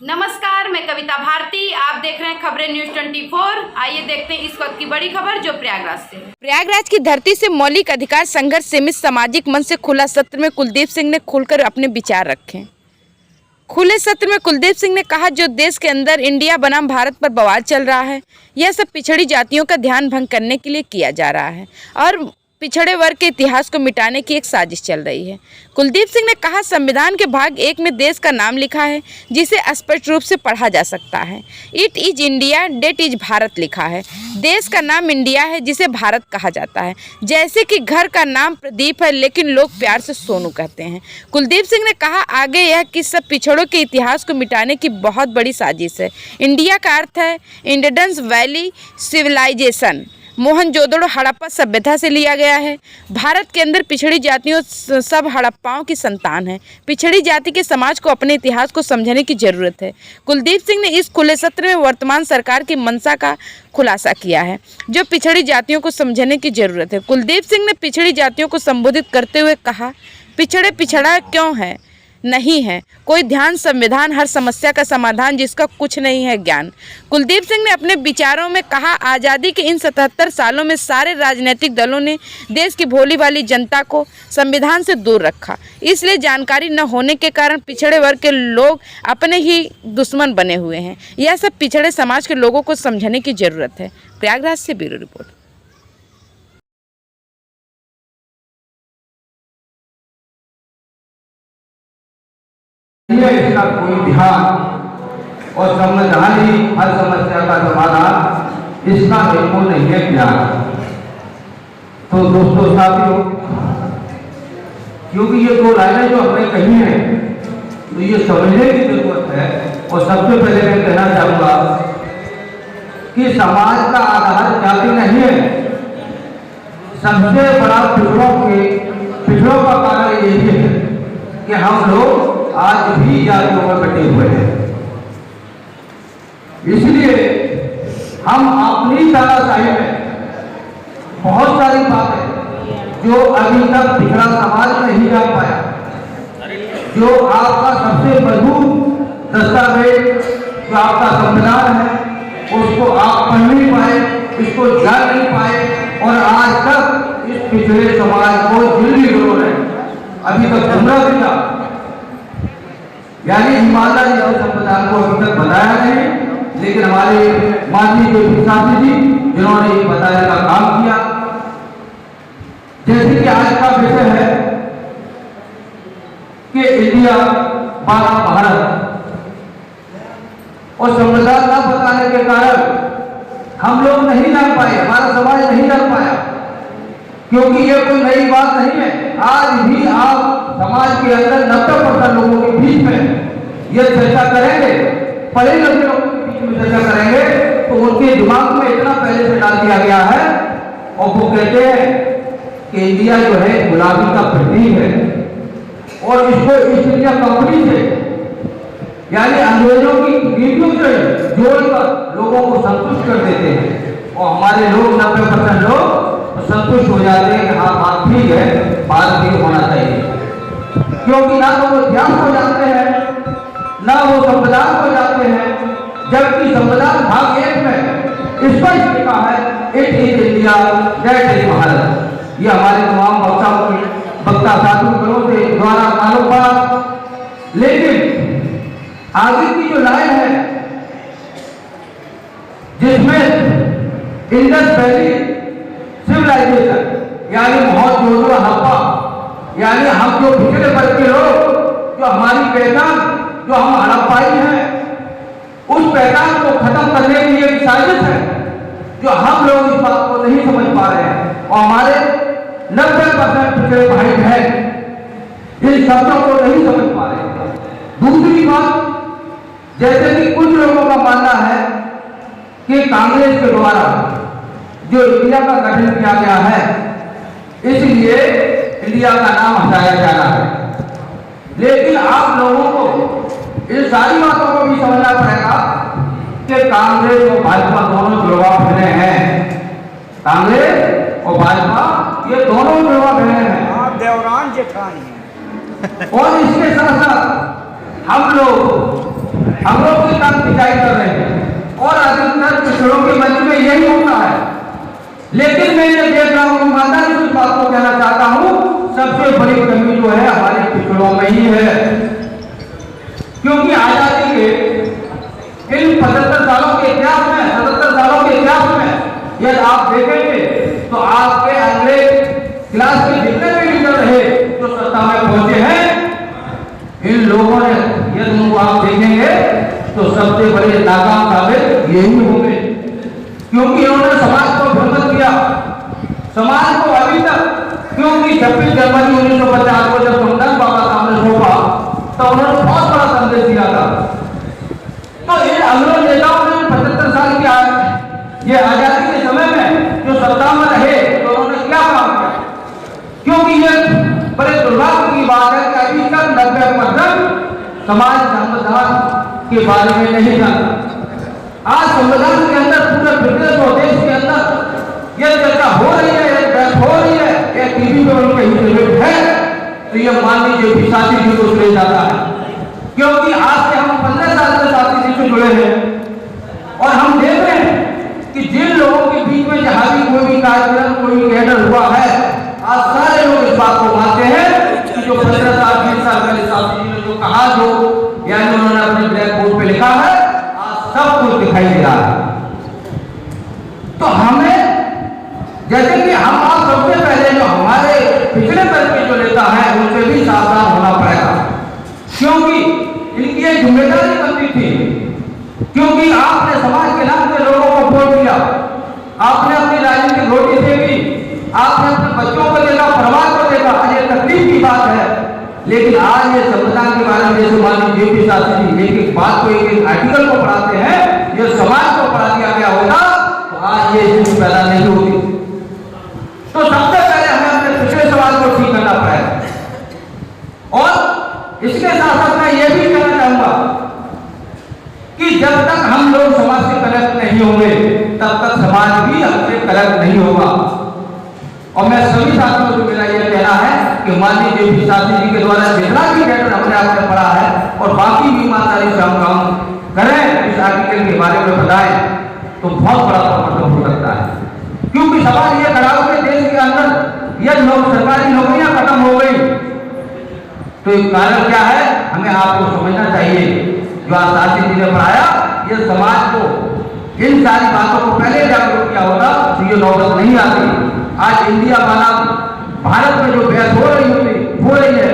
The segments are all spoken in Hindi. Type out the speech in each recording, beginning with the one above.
नमस्कार, मैं कविता भारती। आप देख रहे हैं खबरें न्यूज 24। आइए देखते हैं इस वक्त की बड़ी खबर जो प्रयागराज से। प्रयागराज की धरती से मौलिक अधिकार संघर्ष सीमित सामाजिक मंच से खुला सत्र में कुलदीप सिंह ने खुलकर अपने विचार रखे। खुले सत्र में कुलदीप सिंह ने कहा, जो देश के अंदर इंडिया बनाम भारत पर बवाल चल रहा है, यह सब पिछड़ी जातियों का ध्यान भंग करने के लिए किया जा रहा है और पिछड़े वर्ग के इतिहास को मिटाने की एक साजिश चल रही है। कुलदीप सिंह ने कहा, संविधान के भाग 1 में देश का नाम लिखा है जिसे स्पष्ट रूप से पढ़ा जा सकता है। It is India, that is Bharat लिखा है। देश का नाम इंडिया है जिसे भारत कहा जाता है। जैसे कि घर का नाम प्रदीप है लेकिन लोग प्यार से सोनू कहते हैं। कुलदीप सिंह ने कहा आगे यह कि सब पिछड़ों के इतिहास को मिटाने की बहुत बड़ी साजिश है। इंडिया का अर्थ है Indus valley civilization, Mohenjodaro Harappa सभ्यता से लिया गया है। भारत के अंदर पिछड़ी जातियों सब हड़प्पाओं की संतान है। पिछड़ी जाति के समाज को अपने इतिहास को समझने की जरूरत है। कुलदीप सिंह ने इस खुले सत्र में वर्तमान सरकार की मंशा का खुलासा किया है, जो पिछड़ी जातियों को समझने की जरूरत है। कुलदीप सिंह ने पिछड़ी जातियों को संबोधित करते हुए कहा, पिछड़े पिछड़ा क्यों है, नहीं है कोई ध्यान, संविधान हर समस्या का समाधान, जिसका कुछ नहीं है ज्ञान। कुलदीप सिंह ने अपने विचारों में कहा, आज़ादी के इन 77 सालों में सारे राजनीतिक दलों ने देश की भोली भाली जनता को संविधान से दूर रखा। इसलिए जानकारी न होने के कारण पिछड़े वर्ग के लोग अपने ही दुश्मन बने हुए हैं। यह सब पिछड़े समाज के लोगों को समझने की जरूरत है। प्रयागराज से ब्यूरो रिपोर्ट। इसका कोई ध्यान और संविधान ही हर समस्या का समाधान, इसका बिल्कुल नहीं है ज्ञान। तो दोस्तों साथियों, क्योंकि ये दो लाइनें जो हमने कही हैं तो ये समझने की जरूरत है। और सबसे पहले मैं कहना चाहूंगा कि समाज का आधार जाति नहीं है। सबसे बड़ा पिछड़ों का कारण यही है कि हम लोग आज भी जातियों में बटे हुए हैं। इसलिए हम अपनी तानाशाही में बहुत सारी बातें जो अभी तक पिछड़ा समाज नहीं जान पाया, जो आपका सबसे मजबूत दस्तावेज जो आपका संविधान है, उसको आप पढ़ नहीं पाए, इसको जान नहीं पाए और आज तक इस पिछड़े समाज को दिल्ली लोगों ने अभी तक गुमराह किया, यानी ईमानदारी और संविधान को अभी तक बताया नहीं। लेकिन हमारे माननीय जो शास्त्री जी जिन्होंने ये बताने का काम किया, जैसे कि आज का विषय है कि इंडिया बनाम भारत, और संविधान न बताने के कारण हम लोग नहीं जान पाए, हमारा समाज नहीं जान पाया, क्योंकि ये कोई नई बात नहीं है। आज भी आप समाज के अंदर 90% लोगों के बीच में ये चर्चा करेंगे, पढ़े लिखे लोगों के बीच में चर्चा करेंगे तो उनके दिमाग में इतना पहले से डाल दिया गया है और वो कहते हैं कि इंडिया जो है गुलामी का प्रतीक है और इसको ईस्ट इंडिया कंपनी से यानी अंग्रेजों की नीतियों से जोड़कर लोगों को संतुष्ट कर देते हैं और हमारे लोग 90% लोग संतुष्ट हो जाते हैं कि हाँ बात ठीक है, भारतीय होना चाहिए। क्योंकि ना तो वो ध्यान को जानते हैं, ना वो संविधान को जानते हैं, जबकि संविधान भाग 1 में स्पष्ट लिखा है it is India, that is Bharat. ये हमारे तमाम वक्ता साथियों से द्वारा मालूम पड़ा। लेकिन आगे की जो लाइन है जिसमें इंडस वैली सिविलाइजेशन यानी मोहनजोदड़ो हड़प्पा, यानी हम जो पिछड़े वर्ग के लोग, जो हमारी पहचान, जो हम हड़प्पाई हैं, उस पहचान को खत्म करने की एक साजिश है जो हम लोग इस बात को नहीं समझ पा रहे हैं और हमारे 90% पिछड़े भाई बहन इन शब्दों को नहीं समझ पा रहे। दूसरी बात, जैसे कि कुछ लोगों का मानना है कि कांग्रेस के द्वारा जो इंडिया का गठन किया गया है इसलिए इंडिया का नाम हटाया जा रहा है। लेकिन आप लोगों को इन सारी बातों को भी समझना पड़ेगा कि कांग्रेस और भाजपा दोनों जुड़वा बहने हैं। कांग्रेस और भाजपा ये दोनों जुड़वा बहने हैं, देवरान जेठानी है। और इसके साथ साथ हम लोग हम लोग की तरफ सिंचाई कर रहे हैं और अधिकतर पिछड़ों के मन में यही होता है। लेकिन मैं ये देख रहा हूँ, ईमानदारी से इस बात को कहना चाहता हूँ, सबसे बड़ी कमी जो है हमारे पिछड़ों में ही है। क्योंकि आजादी के इन 75 सालों के इतिहास में, 77 सालों के इतिहास में यदि आप देखेंगे तो आपके अगले क्लास के जितने भी लीडर रहे जो सत्ता में पहुंचे हैं, इन लोगों ने यदि उनको आप देखेंगे तो सबसे बड़े नाकाम साबित यही होंगे। क्योंकि इन्होंने समाज को भ्रमित किया, समाज को अभी तक, क्योंकि 26 जनवरी 1950 को जब संविधान बाबा सामने सौंपा तो उन्होंने बहुत बड़ा संदेश दिया था। तो इन अंग्रेज नेताओं ने 75 साल की ये आजादी के समय में जो सत्ता में रहे तो उन्होंने क्या काम किया? क्योंकि ये बड़े दुर्भाग्य की बात है कि अभी तक 90% समाज संविधान के बारे में नहीं जानता। आज संविधान के अंदर पूरे प्रदेश और देश के अंदर यह चर्चा हो रही है, बहस हो रही है, यह टीवी पे उनके इंटरव्यू है तो ये मान लीजिए भी साथी जी को चले जाता है। क्योंकि आज से हम 15 साल से साथी जी से जुड़े हैं और हम देख रहे हैं कि जिन लोगों के बीच में जहां भी कोई भी कार्यक्रम, कोई भी कैडर हुआ है, आज सारे लोग इस बात को मानते हैं कि जो 15 साल 20 साल पहले साथी जी ने जो कहा, जो यानी उन्होंने अपने ब्लैक बोर्ड पे लिखा है, आज सब कुछ दिखाई दे रहा है। तो हमें, जैसे कि हम आप सबसे पहले जो हमारे पिछले वर्ग के जो नेता हैं उनसे भी सावधान होना पड़ेगा, क्योंकि इनकी एक जिम्मेदारी बनती थी। क्योंकि आपने समाज के नाम से लोगों को वोट दिया, आपने अपनी राजनीतिक रोटी देखी, आपने अपने बच्चों को देखा, परिवार को देखा। आज ये तकलीफ की बात है, लेकिन आज ये संविधान के बारे में जैसे मान लीजिए जेपी शास्त्री जी एक बात को, एक आर्टिकल को पढ़ाते हैं, ये समाज को पढ़ा दिया गया होता तो आज ये स्थिति पैदा नहीं होती। तो सबसे पहले हमें अपने पिछले समाज को ठीक करना पड़ेगा। और इसके साथ साथ मैं ये भी कहना चाहूंगा कि जब तक हम लोग समाज से कनेक्ट नहीं होंगे तब तक समाज भी हमसे कनेक्ट नहीं होगा। और मैं सभी साथियों को मेरा यह कहना है कि मान लीजिए शास्त्री जी के द्वारा जितना भी डेटा हमने आपने पढ़ा है और बाकी भी ईमानदारी से हम काम करें, इस आर्टिकल के बारे में बताएं तो बहुत बड़ा परिवर्तन हो सकता है। क्योंकि सवाल यह खड़ा हो कि देश के अंदर यह सरकारी नौकरियां खत्म हो गई तो एक कारण क्या है, हमें आपको समझना चाहिए। जो शास्त्री जी ने पढ़ाया, यह समाज को इन सारी बातों को पहले जागरूक किया होता तो ये नौबत नहीं आती। आज इंडिया बना भारत में जो बहस हो रही है,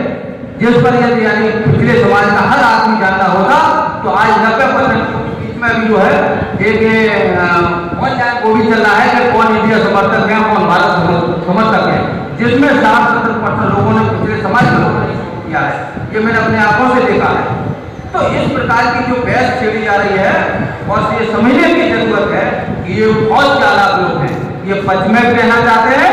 जिस पर यदि यानी पिछले समाज का हर आदमी जानना होता तो आज 90% बीच में भी जो है एक ऑनलाइन वो भी चल रहा है कि कौन इंडिया समर्थक है, कौन भारत समर्थक है, जिसमें 60-70% लोगों ने पिछले समाज के लोगों ने किया है। ये मैंने अपने आंखों से देखा है। तो इस प्रकार की जो बहस छेड़ी जा रही है और ये समझने की जरूरत है कि ये बहुत चालाक लोग हैं, ये पच में कहना चाहते हैं